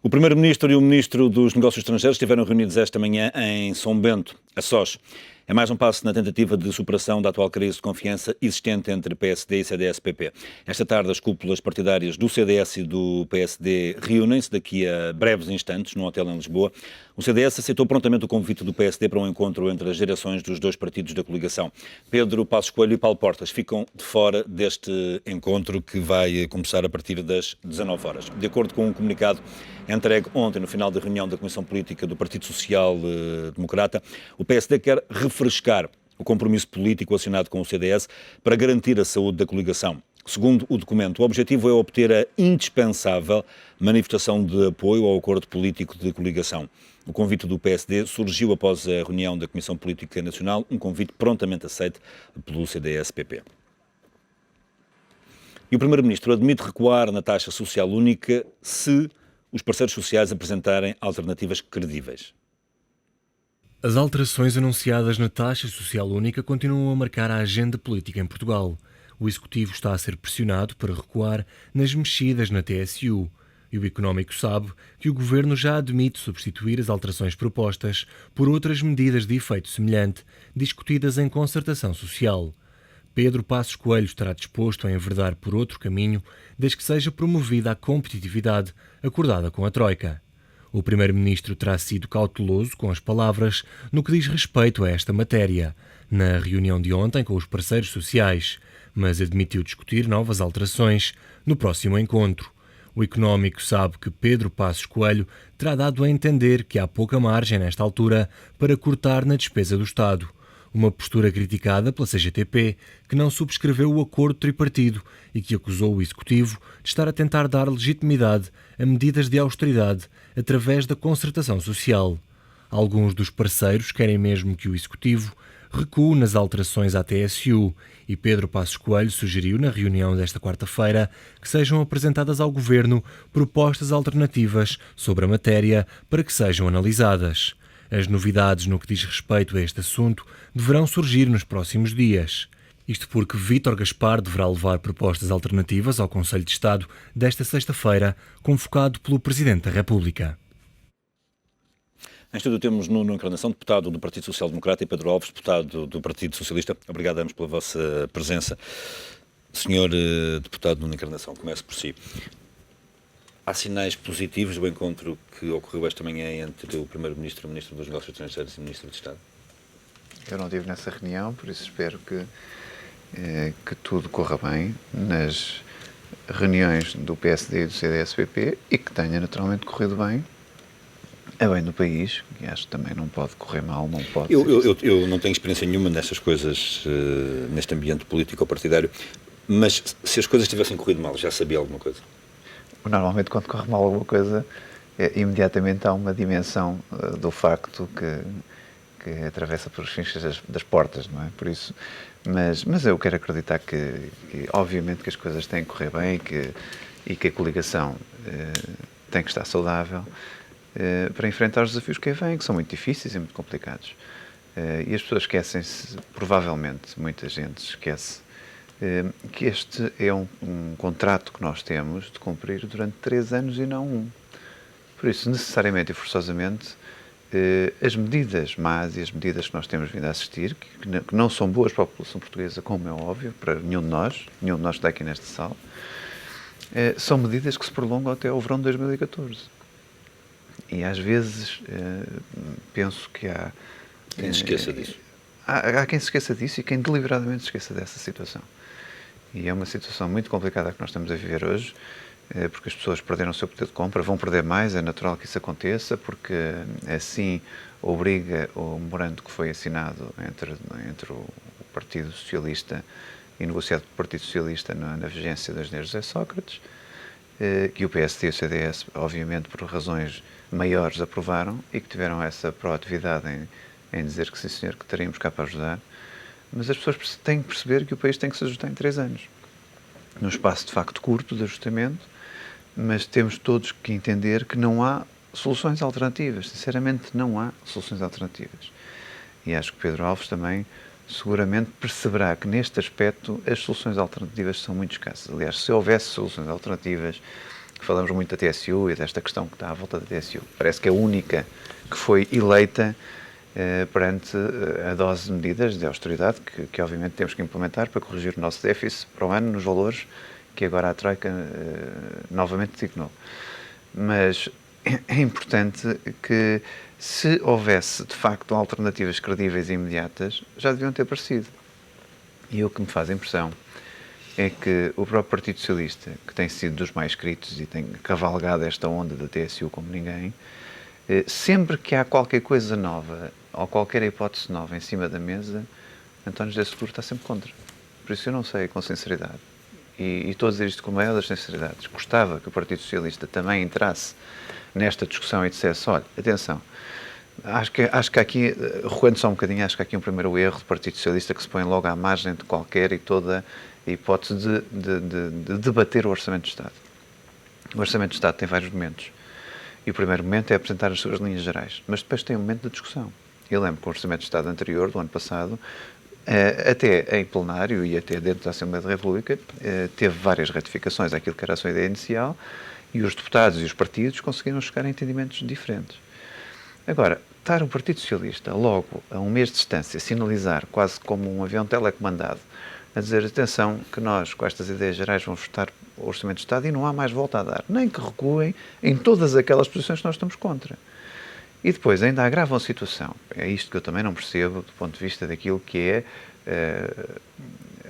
O Primeiro-Ministro e o Ministro dos Negócios Estrangeiros estiveram reunidos esta manhã em São Bento, a sós. É mais um passo na tentativa de superação da atual crise de confiança existente entre PSD e CDS-PP. Esta tarde, as cúpulas partidárias do CDS e do PSD reúnem-se daqui a breves instantes num hotel em Lisboa. O CDS aceitou prontamente o convite do PSD para um encontro entre as gerações dos dois partidos da coligação. Pedro Passos Coelho e Paulo Portas ficam de fora deste encontro que vai começar a partir das 19 horas. De acordo com um comunicado entregue ontem no final da reunião da Comissão Política do Partido Social Democrata, o PSD quer refrescar o compromisso político assinado com o CDS para garantir a saúde da coligação. Segundo o documento, o objetivo é obter a indispensável manifestação de apoio ao acordo político de coligação. O convite do PSD surgiu após a reunião da Comissão Política Nacional, um convite prontamente aceito pelo CDS-PP. E o Primeiro-Ministro admite recuar na taxa social única se os parceiros sociais apresentarem alternativas credíveis. As alterações anunciadas na taxa social única continuam a marcar a agenda política em Portugal. O Executivo está a ser pressionado para recuar nas mexidas na TSU. E o Económico sabe que o Governo já admite substituir as alterações propostas por outras medidas de efeito semelhante, discutidas em concertação social. Pedro Passos Coelho estará disposto a enverdar por outro caminho, desde que seja promovida a competitividade acordada com a Troika. O Primeiro-Ministro terá sido cauteloso com as palavras no que diz respeito a esta matéria, na reunião de ontem com os parceiros sociais, mas admitiu discutir novas alterações no próximo encontro. O Económico sabe que Pedro Passos Coelho terá dado a entender que há pouca margem nesta altura para cortar na despesa do Estado. Uma postura criticada pela CGTP, que não subscreveu o acordo tripartido e que acusou o Executivo de estar a tentar dar legitimidade a medidas de austeridade através da concertação social. Alguns dos parceiros querem mesmo que o Executivo recue nas alterações à TSU e Pedro Passos Coelho sugeriu na reunião desta quarta-feira que sejam apresentadas ao Governo propostas alternativas sobre a matéria para que sejam analisadas. As novidades no que diz respeito a este assunto deverão surgir nos próximos dias. Isto porque Vítor Gaspar deverá levar propostas alternativas ao Conselho de Estado desta sexta-feira, convocado pelo Presidente da República. Em estúdio temos Nuno Encarnação, deputado do Partido Social Democrata, e Pedro Alves, deputado do Partido Socialista. Obrigado a ambos pela vossa presença. Senhor deputado Nuno Encarnação, comece por si. Há sinais positivos do encontro que ocorreu esta manhã entre o Primeiro-Ministro, o Ministro dos Negócios Estrangeiros e o Ministro de Estado? Eu não estive nessa reunião, por isso espero que tudo corra bem nas reuniões do PSD e do CDS-PP e que tenha naturalmente corrido bem, a bem do país, que acho que também não pode correr mal, não pode. Eu não tenho experiência nenhuma nestas coisas, neste ambiente político ou partidário, mas se as coisas tivessem corrido mal, já sabia alguma coisa? Normalmente, quando corre mal alguma coisa, imediatamente há uma dimensão do facto que atravessa pelos fins das portas, não é? Por isso, mas eu quero acreditar que obviamente que as coisas têm que correr bem e que a coligação tem que estar saudável para enfrentar os desafios que aí vêm, que são muito difíceis e muito complicados. E as pessoas esquecem-se, provavelmente, muita gente esquece, que este é um contrato que nós temos de cumprir durante 3 anos e não 1. Por isso, necessariamente e forçosamente, as medidas más e as medidas que nós temos vindo a assistir, que não são boas para a população portuguesa, como é óbvio, para nenhum de nós que está aqui nesta sala, são medidas que se prolongam até ao verão de 2014. E às vezes penso que há... Quem se esqueça disso. Há quem se esqueça disso e quem deliberadamente se esqueça dessa situação. E é uma situação muito complicada que nós estamos a viver hoje, porque as pessoas perderam o seu poder de compra, vão perder mais, é natural que isso aconteça, porque assim obriga o memorando que foi assinado entre o Partido Socialista e negociado pelo Partido Socialista na vigência do engenheiro José Sócrates, que o PSD e o CDS, obviamente por razões maiores, aprovaram e que tiveram essa proatividade em dizer que sim senhor, que estaríamos cá para ajudar. Mas as pessoas têm que perceber que o país tem que se ajustar em 3 anos. Num espaço de facto curto de ajustamento, mas temos todos que entender que não há soluções alternativas. Sinceramente, não há soluções alternativas. E acho que Pedro Alves também seguramente perceberá que neste aspecto as soluções alternativas são muito escassas. Aliás, se houvesse soluções alternativas, que falamos muito da TSU e desta questão que está à volta da TSU. Parece que é a única que foi eleita perante a dose de medidas de austeridade que obviamente temos que implementar para corrigir o nosso déficit para o ano nos valores que agora a Troika novamente designou. Mas é importante que, se houvesse de facto alternativas credíveis e imediatas, já deviam ter aparecido. E o que me faz impressão é que o próprio Partido Socialista, que tem sido dos mais críticos e tem cavalgado esta onda da TSU como ninguém, sempre que há qualquer coisa nova ou qualquer hipótese nova em cima da mesa, António José Seguro está sempre contra. Por isso eu não sei com sinceridade. E estou a dizer isto com a maior das sinceridades. Gostava que o Partido Socialista também entrasse nesta discussão e dissesse, olha, atenção, acho que aqui, recuando só um bocadinho, acho que há aqui um primeiro erro do Partido Socialista que se põe logo à margem de qualquer e toda a hipótese de debater o Orçamento de Estado. O Orçamento de Estado tem vários momentos. E o primeiro momento é apresentar as suas linhas gerais. Mas depois tem um momento de discussão. Eu lembro que o Orçamento de Estado anterior, do ano passado, até em plenário e até dentro da Assembleia da República, teve várias ratificações àquilo que era a sua ideia inicial e os deputados e os partidos conseguiram chegar a entendimentos diferentes. Agora, estar o Partido Socialista logo a um mês de distância, sinalizar quase como um avião telecomandado, a dizer, atenção, que nós, com estas ideias gerais, vamos votar o Orçamento de Estado e não há mais volta a dar. Nem que recuem em todas aquelas posições que nós estamos contra. E depois ainda agravam a situação. É isto que eu também não percebo do ponto de vista daquilo que é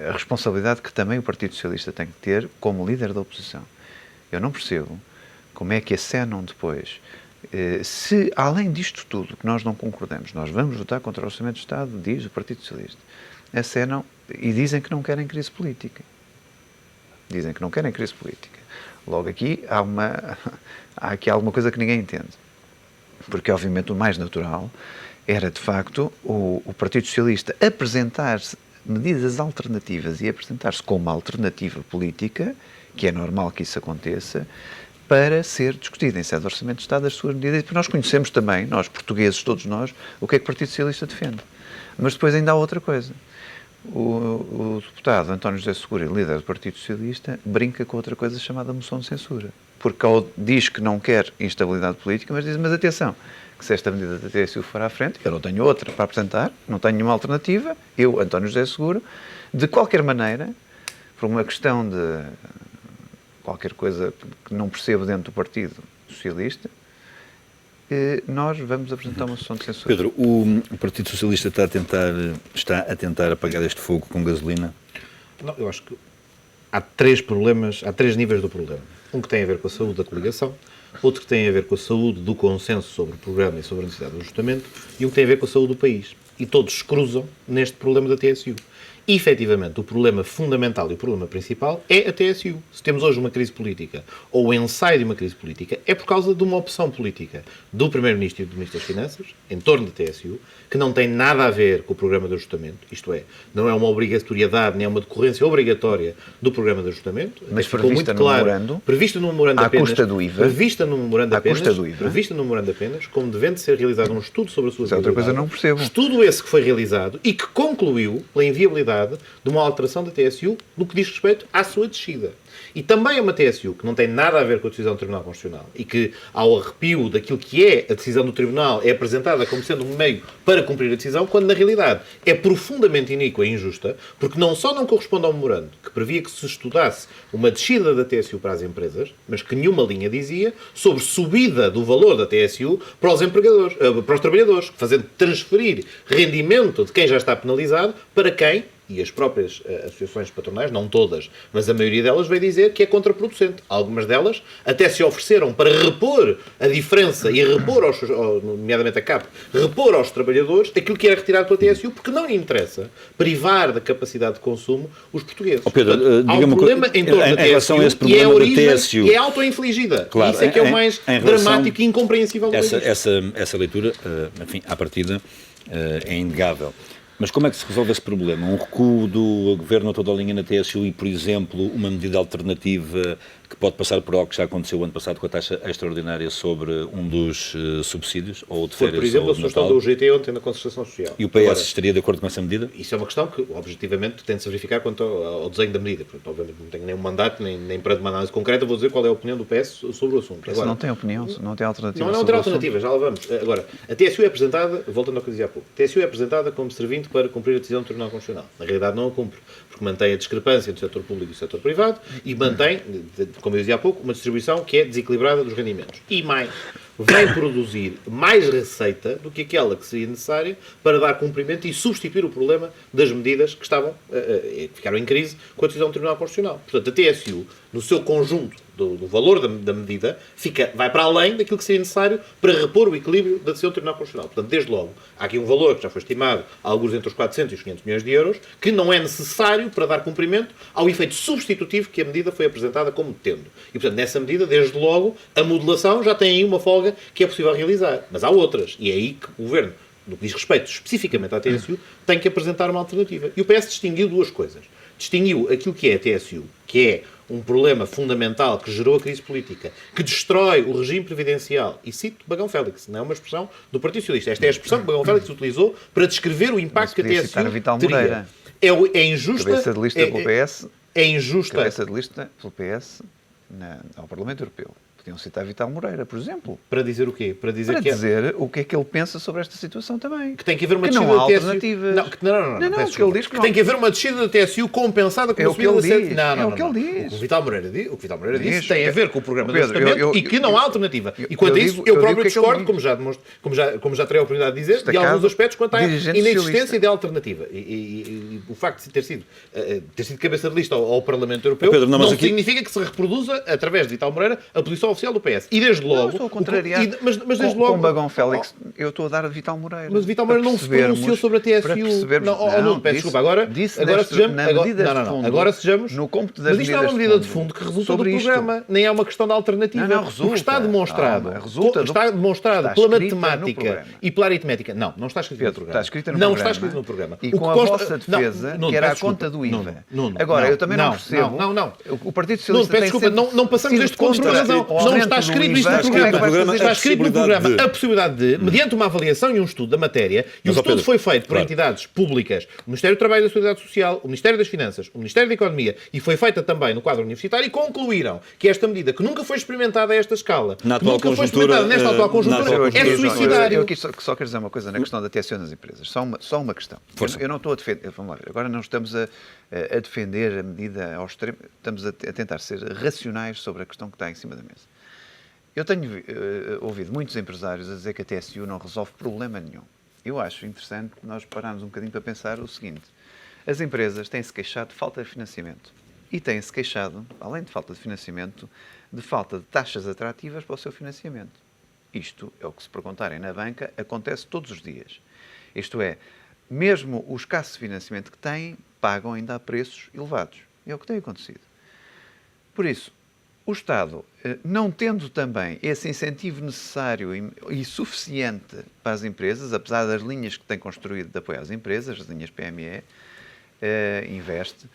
a responsabilidade que também o Partido Socialista tem que ter como líder da oposição. Eu não percebo como é que acenam depois. Se, além disto tudo, que nós não concordamos, nós vamos votar contra o Orçamento de Estado, diz o Partido Socialista, acenam e dizem que não querem crise política. Dizem que não querem crise política. Logo aqui há aqui alguma coisa que ninguém entende. Porque, obviamente, o mais natural era, de facto, o Partido Socialista apresentar medidas alternativas e apresentar-se como uma alternativa política, que é normal que isso aconteça, para ser discutida em sede de Orçamento de Estado as suas medidas. E nós conhecemos também, nós portugueses, todos nós, o que é que o Partido Socialista defende. Mas depois ainda há outra coisa. O deputado António José Seguro, líder do Partido Socialista, brinca com outra coisa chamada moção de censura. Porque diz que não quer instabilidade política, mas diz, mas atenção, que se esta medida da TSU for à frente, eu não tenho outra para apresentar, não tenho nenhuma alternativa, eu, António José Seguro, de qualquer maneira, por uma questão de qualquer coisa que não percebo dentro do Partido Socialista, nós vamos apresentar uma moção de censura. Pedro, o Partido Socialista está a tentar apagar este fogo com gasolina? Não, eu acho que há três problemas, há três níveis do problema. Um que tem a ver com a saúde da coligação, outro que tem a ver com a saúde do consenso sobre o programa e sobre a necessidade do ajustamento, e um que tem a ver com a saúde do país. E todos se cruzam neste problema da TSU. E, efetivamente, o problema fundamental e o problema principal é a TSU. Se temos hoje uma crise política, ou o ensaio de uma crise política, é por causa de uma opção política do Primeiro-Ministro e do Ministro das Finanças, em torno da TSU, que não tem nada a ver com o programa de ajustamento, isto é, não é uma obrigatoriedade, nem é uma decorrência obrigatória do programa de ajustamento. Mas ficou muito claro, prevista no memorando apenas, custa do IVA, prevista no memorando apenas, como devendo ser realizado um estudo sobre a sua viabilidade. Outra coisa não percebo. Estudo esse que foi realizado e que concluiu pela inviabilidade de uma alteração da TSU no que diz respeito à sua descida. E também é uma TSU que não tem nada a ver com a decisão do Tribunal Constitucional e que, ao arrepio daquilo que é a decisão do Tribunal, é apresentada como sendo um meio para cumprir a decisão, quando na realidade é profundamente iníqua e injusta, porque não só não corresponde ao memorando, que previa que se estudasse uma descida da TSU para as empresas, mas que nenhuma linha dizia sobre subida do valor da TSU para os empregadores, para os trabalhadores, fazendo transferir rendimento de quem já está penalizado para quem, e as próprias associações patronais, não todas, mas a maioria delas veio dizer que é contraproducente. Algumas delas até se ofereceram para repor a diferença e repor, nomeadamente a CAP, repor aos trabalhadores aquilo que era retirado pela TSU, porque não lhe interessa privar da capacidade de consumo os portugueses. Pedro, portanto, há um problema em torno da TSU e é a origem e é auto-infligida. Claro, isso é que é o mais dramático e incompreensível. Essa leitura, enfim, à partida, é inegável. Mas como é que se resolve esse problema? Um recuo do governo a toda a linha na TSU e, por exemplo, uma medida alternativa que pode passar por algo que já aconteceu o ano passado com a taxa extraordinária sobre um dos subsídios, ou de Foi, férias por exemplo, ou a de sugestão Natal. da UGT ontem na concertação social. E o PS Agora, estaria de acordo com essa medida? isso é uma questão que, objetivamente, tem de se verificar quanto ao desenho da medida. Portanto, obviamente, não tenho nenhum mandato, nem para uma análise concreta, vou dizer qual é a opinião do PS sobre o assunto. Agora, não tem opinião, não tem alternativa. Não sobre tem o assunto. alternativa, já lá vamos. Agora, a TSU é apresentada, voltando ao que eu dizia há pouco, a TSU é apresentada como servindo para cumprir a decisão do Tribunal Constitucional. Na realidade não a cumpre, porque mantém a discrepância entre o setor público e o setor privado e mantém, como eu dizia há pouco, uma distribuição que é desequilibrada dos rendimentos. E mais, vai produzir mais receita do que aquela que seria necessária para dar cumprimento e substituir o problema das medidas que que ficaram em crise com a decisão do Tribunal Constitucional. Portanto, a TSU, no seu conjunto do valor da medida, vai para além daquilo que seria necessário para repor o equilíbrio da decisão do Tribunal Constitucional. Portanto, desde logo, há aqui um valor que já foi estimado, alguns entre os 400 e os 500 milhões de euros, que não é necessário para dar cumprimento ao efeito substitutivo que a medida foi apresentada como tendo. E, portanto, nessa medida, desde logo, a modulação já tem aí uma folga que é possível realizar. Mas há outras. E é aí que o Governo, no que diz respeito especificamente à TSU, tem que apresentar uma alternativa. E o PS distinguiu duas coisas. Distinguiu aquilo que é a TSU, que é um problema fundamental que gerou a crise política, que destrói o regime previdencial. E cito Bagão Félix, não é uma expressão do Partido Socialista. Esta é a expressão que Bagão Félix utilizou para descrever o impacto que a TSU citar Vital teria. Moreira. É injusta... Cabeça de lista pelo PS. É injusta. Cabeça de lista pelo PS ao Parlamento Europeu. Podiam citar Vital Moreira, por exemplo. Para dizer o quê? Para dizer Para que dizer o que é que ele pensa sobre esta situação também. que tem que haver uma Que descida não há da TSU. alternativas. Não, Não, peço que ele diz desculpa. que não. Tem que haver uma descida da TSU compensada com É a o que subida ele da diz. Não, É o que ele diz. O que o Vital Moreira diz Diz. tem a ver com o programa de Pedro, ajustamento e que não há alternativa. E quanto a isso, eu próprio discordo, como já terei a oportunidade de dizer, de alguns aspectos quanto à dirigente inexistência socialista. de alternativa. E o facto de ter sido cabeça de lista ao Parlamento Europeu Pedro, não, mas não aqui- significa que se reproduza, através de Vital Moreira, a posição oficial do PS. E desde logo... Estou a contrariar. Mas desde logo... Com Bagão Félix, eu estou a dar a Vital Moreira. Mas Vital Moreira não se pronunciou sobre a TSU. Para percebermos, Não, peço desculpa. Agora sejamos... na medida de fundo, Agora sejamos... no cômputo das Mas isto é uma medidas medida de fundo que resulta do sobre isto. programa. Nem é uma questão de alternativa. Não, O resulta. que está demonstrado... Calma, resulta está demonstrado está pela escrita no matemática programa. e pela aritmética. Não está escrito no Pedro, programa. está escrita no não programa. está escrito no programa. E O que com a consta- vossa defesa, Nuno, que era peço a conta desculpa. do IVA. Nuno, Agora, eu também não percebo. Não. O Partido Nuno, Socialista peço tem desculpa, sempre não passamos sido este ponto por contra razão. o Não aumento está do escrito IVA. isto no Está escrito no programa. programa Está a escrito no possibilidade programa de- a possibilidade de, mediante uma avaliação e um estudo da matéria, e o Mas, ó, estudo Pedro, foi feito por claro. entidades públicas, o Ministério do Trabalho e da Seguridade Social, o Ministério das Finanças, o Ministério da Economia, e foi feita também no quadro universitário, e concluíram que esta medida, que nunca foi experimentada a esta escala, Na que atual nunca foi conjuntura, experimentada nesta atual na conjuntura, atual é conjuntura, suicidário. Eu aqui só quero dizer uma coisa na questão da TSU nas empresas. Só uma questão. Força. Eu não estou a defender. Vamos lá ver. Agora não estamos a defender a medida ao extremo. Estamos a tentar ser racionais sobre a questão que está em cima da mesa. Eu tenho ouvido muitos empresários a dizer que a TSU não resolve problema nenhum. Eu acho interessante nós pararmos um bocadinho para pensar o seguinte. As empresas têm-se queixado de falta de financiamento. E têm-se queixado, além de falta de financiamento, de falta de taxas atrativas para o seu financiamento. Isto é o que, se perguntarem na banca, acontece todos os dias. Isto é, mesmo os casos de financiamento que têm, pagam ainda a preços elevados. É o que tem acontecido. Por isso, o Estado, não tendo também esse incentivo necessário e suficiente para as empresas, apesar das linhas que tem construído de apoio às empresas, as linhas PME, investe,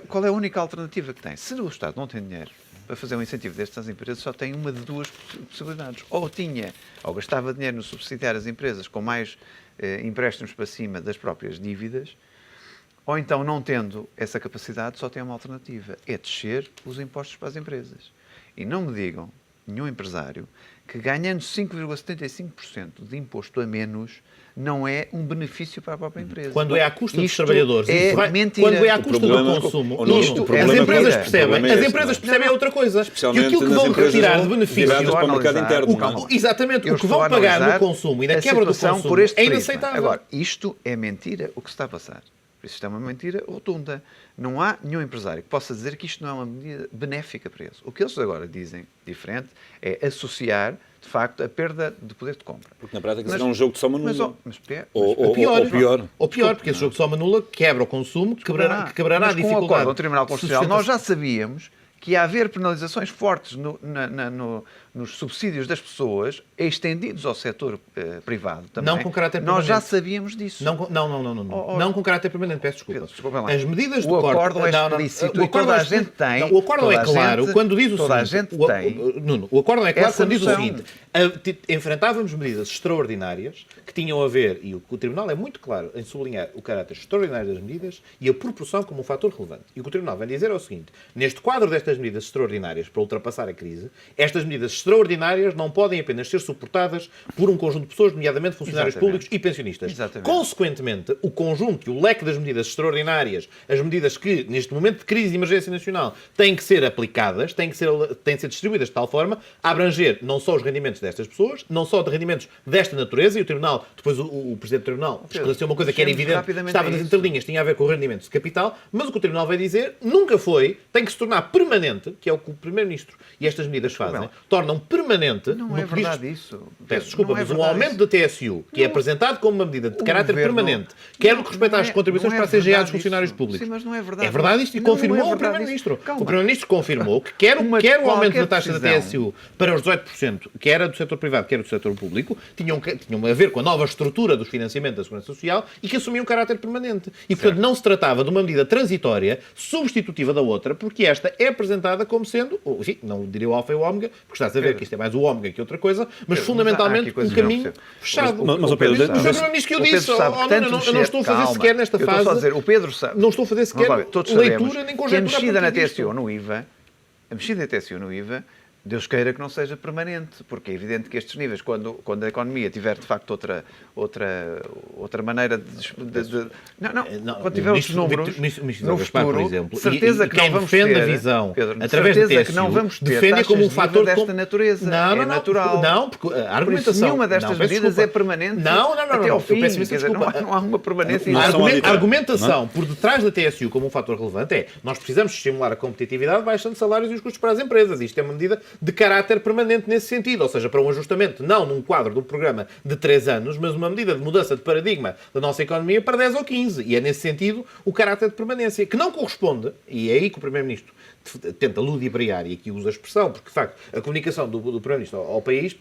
qual é a única alternativa que tem? Se o Estado não tem dinheiro para fazer um incentivo destes às empresas, só tem uma de duas possibilidades. Ou gastava dinheiro no subsidiar as empresas com mais empréstimos para cima das próprias dívidas, ou então, não tendo essa capacidade, só tem uma alternativa, é descer os impostos para as empresas. E não me digam, nenhum empresário, que ganhando 5,75% de imposto a menos, não é um benefício para a própria empresa. Quando é à custa dos Isto trabalhadores. é mentira. Quando é à custa problema- do consumo. o Nuno, Isto, o problema as é empresas que- percebem. o problema é As esse, empresas não é? percebem é outra coisa. E Especialmente aquilo que nas vão empresas retirar de viradas benefício... para o mercado interno. Calma. Exatamente. Eu O que estou vão a pagar analisar no consumo e na a quebra do situação consumo por este é prisma. inaceitável. Agora, isto é mentira o que se está a passar. Isto é uma mentira rotunda. Não há nenhum empresário que possa dizer que isto não é uma medida benéfica para eles. O que eles agora dizem, diferente, é associar, de facto, a perda de poder de compra. Porque na prática será um jogo de soma nula. Ou pior, pior. porque esse jogo de soma nula quebra o consumo, quebrará a Mas com o dificuldade. acordo do Tribunal Constitucional, nós já sabíamos que haver penalizações fortes nos subsídios das pessoas, estendidos ao setor privado também. Não com caráter Nós já permanente. sabíamos disso. Não. Não com caráter permanente, peço desculpa. Pedro, desculpa lá. As medidas de O corte... acórdão é Não, não, explícito o e toda a acórdão gente tem. Não, o acórdão é toda a claro gente- quando diz o toda a seguinte... gente tem. Nuno, o acórdão é claro Essa quando diz o noção. seguinte. Enfrentávamos medidas extraordinárias que tinham a ver, e o Tribunal é muito claro em sublinhar o caráter extraordinário das medidas e a proporção como um fator relevante. E o que o Tribunal vai dizer é o seguinte: neste quadro destas medidas extraordinárias para ultrapassar a crise, estas medidas extraordinárias não podem apenas ser suportadas por um conjunto de pessoas, nomeadamente funcionários Exatamente. públicos e pensionistas. Exatamente. Consequentemente, o conjunto e o leque das medidas extraordinárias, as medidas que, neste momento de crise e emergência nacional, têm que ser aplicadas, têm que ser distribuídas de tal forma a abranger não só os rendimentos destas pessoas, não só de rendimentos desta natureza, e o Tribunal, depois o Presidente do Tribunal esclareceu uma coisa que era chegamos evidente, rapidamente estava a nas isso. entrelinhas, tinha a ver com o rendimento de capital, mas o que o Tribunal vai dizer nunca foi, tem que se tornar permanente, que é o que o Primeiro-Ministro e estas medidas fazem, tornam permanente Não no é que diz- verdade isso. Peço desculpa, Não é mas um verdade aumento isso. da TSU, que é apresentado como uma medida de caráter governo- permanente, quer no que respeita Não às é- contribuições não é para a CGA verdade dos funcionários isso. públicos. Sim, mas não é verdade. É verdade isto, e Não, não é confirmou o verdade Primeiro-Ministro. isso. Calma. O Primeiro-Ministro confirmou que quer o aumento da qualquer taxa da decisão. TSU para os 18%, que era do setor privado, que era do setor público, tinham a ver com a nova estrutura dos financiamentos da Segurança Social e que assumiam um caráter permanente. E, portanto, não se tratava de uma medida transitória, substitutiva da outra, porque esta é apresentada como sendo, enfim, não diria o alfa e o ômega, porque está a saber que isto é mais o ômega que outra coisa, mas Pedro, fundamentalmente há aqui coisas um que eu não caminho percebo. fechado. Mas, ó Pedro, Pedro Mas sabe- foi nisto que eu o Pedro disse, sabe que Nuno, tanto eu não mexer- estou a fazer calma, sequer nesta eu estou só a fase. dizer, o Pedro sabe. Não estou a fazer sequer Vamos lá ver, todos sabemos leitura nem que a conjectura. mexida a na partir disto. TSU no IVA, a mexida na TSU no IVA, Deus queira que não seja permanente, porque é evidente que estes níveis, quando a economia tiver de facto outra maneira Não, quando tiver outros números no Gaspar, futuro, por exemplo, certeza e que não quem vamos defende ter, a visão Pedro, através da certeza TSU, que não vamos ter defende taxas como um de IVA fator desta natureza, Não, é natural. Não, porque a Por isso, argumentação... nenhuma destas não, peço medidas desculpa. é permanente Não, até ao fim. eu peço imensa Quer dizer, desculpa. não há uma permanência. Não A são exata. arbitrários, argumentação por detrás da TSU como um fator relevante é nós precisamos estimular a competitividade baixando salários e os custos para as empresas. Isto é uma medida de caráter permanente nesse sentido, ou seja, para um ajustamento não num quadro de um programa de 3 anos, mas uma medida de mudança de paradigma da nossa economia para 10 ou 15. E é nesse sentido o caráter de permanência, que não corresponde, e é aí que o Primeiro-Ministro tenta ludibriar, e aqui usa a expressão, porque de facto a comunicação do Primeiro-Ministro ao país,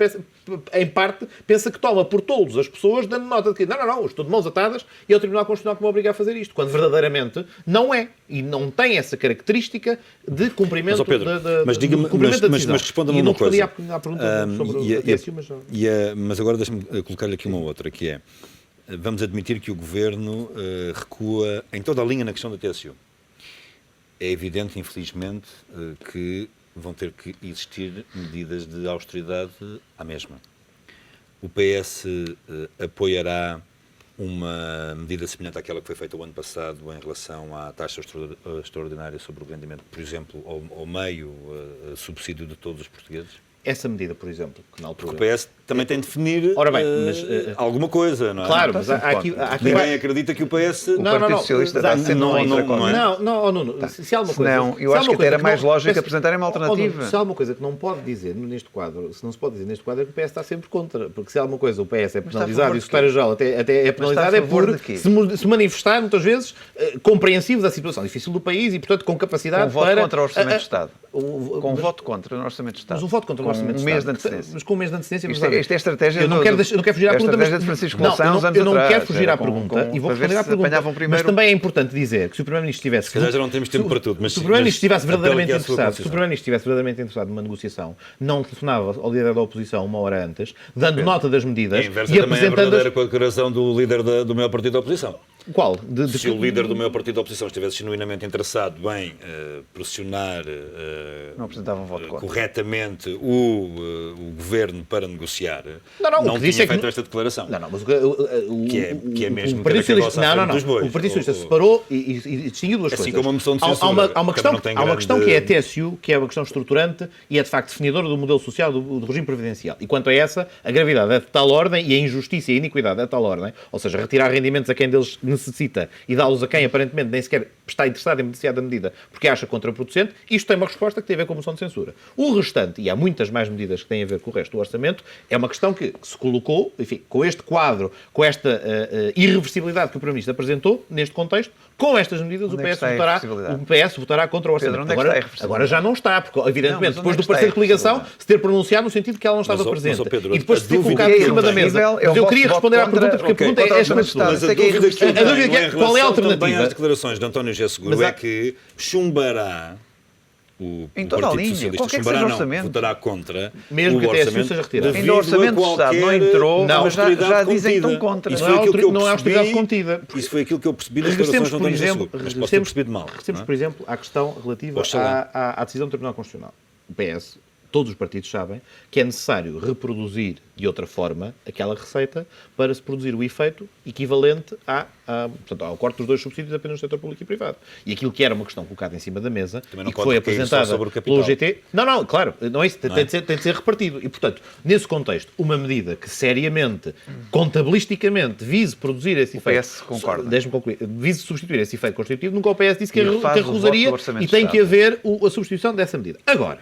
em parte, pensa que toma por tolos as pessoas, dando nota de que não, estou de mãos atadas e é o Tribunal Constitucional que me obriga a fazer isto, quando verdadeiramente não é, e não tem essa característica de cumprimento Mas, ó Pedro, mas diga-me, cumprimento da mas decisão. responda-me E uma não respondi coisa. à pergunta sobre a TSU, mas... Mas agora deixa-me colocar-lhe aqui uma outra, que é, vamos admitir que o Governo recua em toda a linha na questão da TSU. É evidente, infelizmente, que vão ter que existir medidas de austeridade à mesma. O PS apoiará uma medida semelhante àquela que foi feita o ano passado em relação à taxa extraordinária sobre o rendimento, por exemplo, ao meio subsídio de todos os portugueses? Essa medida, por exemplo, que na Porque altura... o PS também tem de definir Ora bem, mas, alguma coisa, não é? Claro, Não, mas está há sempre aqui... contra. há aqui Ninguém acredita que o PS... O Partido Socialista está sendo não, outra não, coisa. Não, Nuno, se há uma coisa... Não, eu se há acho uma que até era coisa mais não- lógico peço- apresentarem uma alternativa. Nuno, se há uma coisa que não pode dizer neste quadro, se não se pode dizer neste quadro, é que o PS está sempre contra. Porque se há uma coisa, o PS é está a penalizado favor e o de secretário-geral até é penalizado, a é favor por de quê? se manifestar, muitas vezes, compreensivo da situação difícil do país e, portanto, com capacidade Com voto para... contra o Orçamento de Estado. Com Com voto contra o Orçamento de Estado. Mas um voto contra o Com Orçamento de um mês Estado. de antecedência. Mas com um mês de antecedência... Isto vamos lá ver. é a estratégia Eu não quero fugir à a pergunta, estratégia mas... de Francisco Não, Louçã uns anos eu não atrás. quero fugir Era à pergunta e vou para ver responder à se apanhavam pergunta. primeiro. Mas também é importante dizer que se o Primeiro-Ministro estivesse... Se calhar já não temos tempo para tudo, mas... Se o Primeiro-Ministro estivesse verdadeiramente apelo aqui à sua interessado, se o consideração. Primeiro-Ministro estivesse verdadeiramente interessado numa negociação, não telefonava ao líder da oposição uma hora antes, dando nota das medidas A inversa e também é a apresentando... verdadeira declaração do líder do maior partido da oposição. Qual? Se o líder do maior partido da oposição estivesse genuinamente interessado em pressionar Não apresentava um voto contra. corretamente o governo para negociar, Não, o que disse tinha é que feito não- esta declaração. Não, mas que é mesmo o Partido ter a Socialista, carroça à frente dos bois. o Partido Socialista separou e distinguiu duas Assim coisas. como a moção de Há censura, uma também questão, não tem há uma questão que é a grande- TSU, que é uma questão estruturante e é de facto definidora do modelo social do regime previdencial. E quanto a essa, a gravidade é de tal ordem e a injustiça e a iniquidade é de tal ordem, ou seja, retirar rendimentos a quem deles necessita e dá-los a quem aparentemente nem sequer está interessado em beneficiar da medida porque acha contraproducente, isto tem uma resposta que tem a ver com a moção de censura. O restante, e há muitas mais medidas que têm a ver com o resto do orçamento, é uma questão que se colocou, enfim, com este quadro, com esta irreversibilidade que o Primeiro-Ministro apresentou, neste contexto, com estas medidas Onde é que está a o PS votará contra o orçamento. Pedro, onde é que está a Agora já não está, porque evidentemente, Não, depois do onde é que está parecer a de coligação, irreversibilidade? se ter pronunciado no sentido que ela não estava Mas, presente. Pedro, E depois a de ter dúvida colocado que em cima eu da tenho- mesa. eu Eu voto queria responder à contra- pergunta, porque a pergunta contra é o esta. Orçamento de Estado. Mas a Isso é que é dúvida que eu A dúvida tenho que é, em qual é a relação também alternativa? às declarações de António José Seguro Mas é que chumbará Em o toda a Partido linha, Socialista, qualquer que chumbará seja o não, orçamento. votará contra Mesmo o que a TSU orçamento seja retirado. devido Ainda o Orçamento a do Estado não qualquer entrou, mas austeridade já dizem que estão contida. contra. Isso Não foi há aquilo que eu não há austeridade percebi. contida. Isso foi aquilo que eu percebi das Regressemos, declarações de por António José exemplo, Seguro. Mas posso ter percebido mal. regressemos, não é? por exemplo, à questão relativa Oxalá. à decisão do Tribunal Constitucional. O PS, todos os partidos sabem que é necessário reproduzir de outra forma aquela receita para se produzir o efeito equivalente portanto, ao corte dos dois subsídios apenas no setor público e privado. E aquilo que era uma questão colocada em cima da mesa Também não e que pode foi recair só apresentada sobre o capital. pelo GT... Não, claro, não é isso, Não tem, é? tem de ser repartido. E, portanto, nesse contexto, uma medida que seriamente, contabilisticamente, vise produzir esse efeito... PS concorda. Deixe-me concluir. Vise substituir esse efeito constitutivo, nunca o PS disse que E refaz o voto recusaria do Orçamento e de tem que Estado. haver a substituição dessa medida. Agora,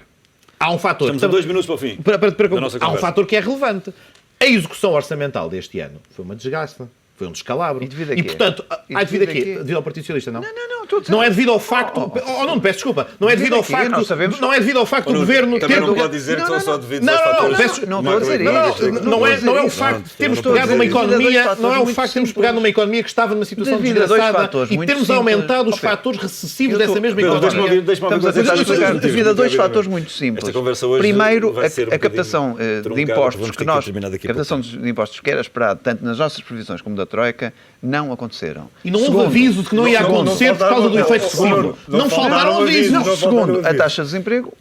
há um fator... Estamos a 2 minutos para o fim. da nossa Há um conversa. fator que é relevante. A execução orçamental deste ano foi uma desgraça. Foi um descalabro. E devido a quê? portanto, E devido a devido a quê? quê? Devido ao Partido Socialista, não? Não, estou a dizer- Não é devido ao facto... não, peço desculpa. Não é devido ao Devido a quê? facto... Não sabemos. Não é devido ao facto do Governo Também ter... não pode dizer que são Não, só não. devidos Não, aos não, fatores peço- não estou a dizer macroeconómicos. isso. Não é o Não, facto de termos estou a pegado numa dizer, devido a dois economia, fatores não é o muito facto de termos simples. pegado numa economia que estava numa situação Devido a dois desgraçada fatores e muito termos simples. aumentado os Ó, Pedro, fatores recessivos eu dessa estou- mesma Pedro, economia. deixa-me Estamos a tentar Mas- explicar mas- devido a dois mas- fatores muito simples. Esta conversa hoje Primeiro, vai ser um a captação bocadinho de truncada, impostos vamos ter que que nós, terminar daqui a captação de impostos que era esperado, tanto nas nossas previsões como da Troika, não aconteceram. E não houve Segundo, aviso de que não ia segundo, acontecer por causa do efeito segundo. Não faltaram avisos. Não, segundo, a taxa de desemprego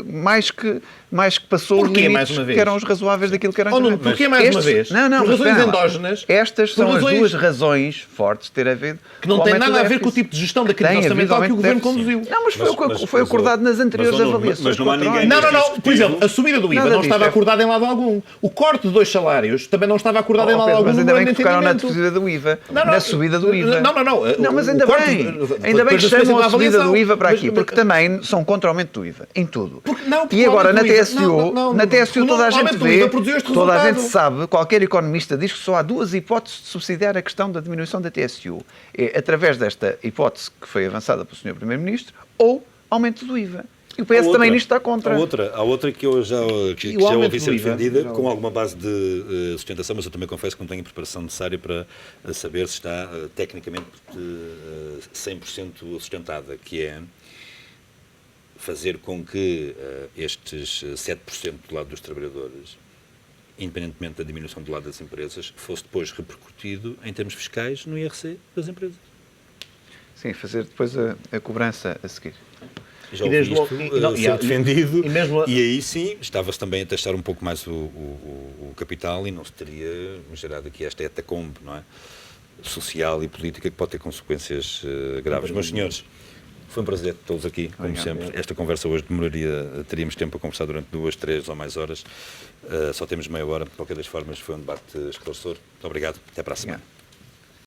mais que passou os Porquê, limites mais uma vez? que eram os razoáveis daquilo que eram Oh, Nuno, anteriormente. porquê mais uma vez? Não, Por mas razões espera lá. endógenas, Estas por são as razões- duas razões fortes de ter havido Que não o tem aumento nada do a ver com o déficit. tipo de gestão da crise Tem havido orçamental que o aumento do Governo déficit. conduziu. Não, mas foi mas, acordado nas anteriores mas, avaliações. mas não há com a ninguém- Troika. Não, por exemplo, a subida do IVA Nada não estava disso. acordada em lado algum. O corte de 2 salários também não estava acordado em lado Pedro, algum mas no ainda bem grande que focaram na entendimento. subida do IVA, Não, na subida do IVA. Não. Não, mas ainda O corte- bem. depois Ainda bem da que chamam sequência a da subida do avaliação. IVA para Mas- aqui, porque também são contra o aumento do IVA, em tudo. Porque E agora na o aumento do TSU, IVA- não, na TSU o toda a gente aumento do IVA vê, produziu este toda a resultado. gente sabe, qualquer economista diz que só há duas hipóteses de subsidiar a questão da diminuição da TSU. É através desta hipótese que foi avançada pelo Sr. Primeiro-Ministro ou aumento do IVA. E o PS também nisto está contra. Há outra que eu já E o já aumento ouvi ser do IVA? defendida com alguma base de sustentação, mas eu também confesso que não tenho a preparação necessária para saber se está tecnicamente 100% sustentada, que é fazer com que estes 7% do lado dos trabalhadores, independentemente da diminuição do lado das empresas, fosse depois repercutido em termos fiscais no IRC das empresas. Sim, fazer depois a cobrança a seguir. Já E ouvi desde isto logo- ser defendido e mesmo- e aí sim estava-se também a testar um pouco mais o capital e não se teria gerado aqui esta etacombe, não é? Social e política que pode ter consequências graves. Meus senhores, foi um prazer tê-los aqui, como Obrigado. sempre. Esta conversa hoje teríamos tempo para conversar durante 2, 3 ou mais horas. Só temos meia hora. De qualquer das formas, foi um debate esclarecedor. Muito obrigado. Até para a semana. Obrigado.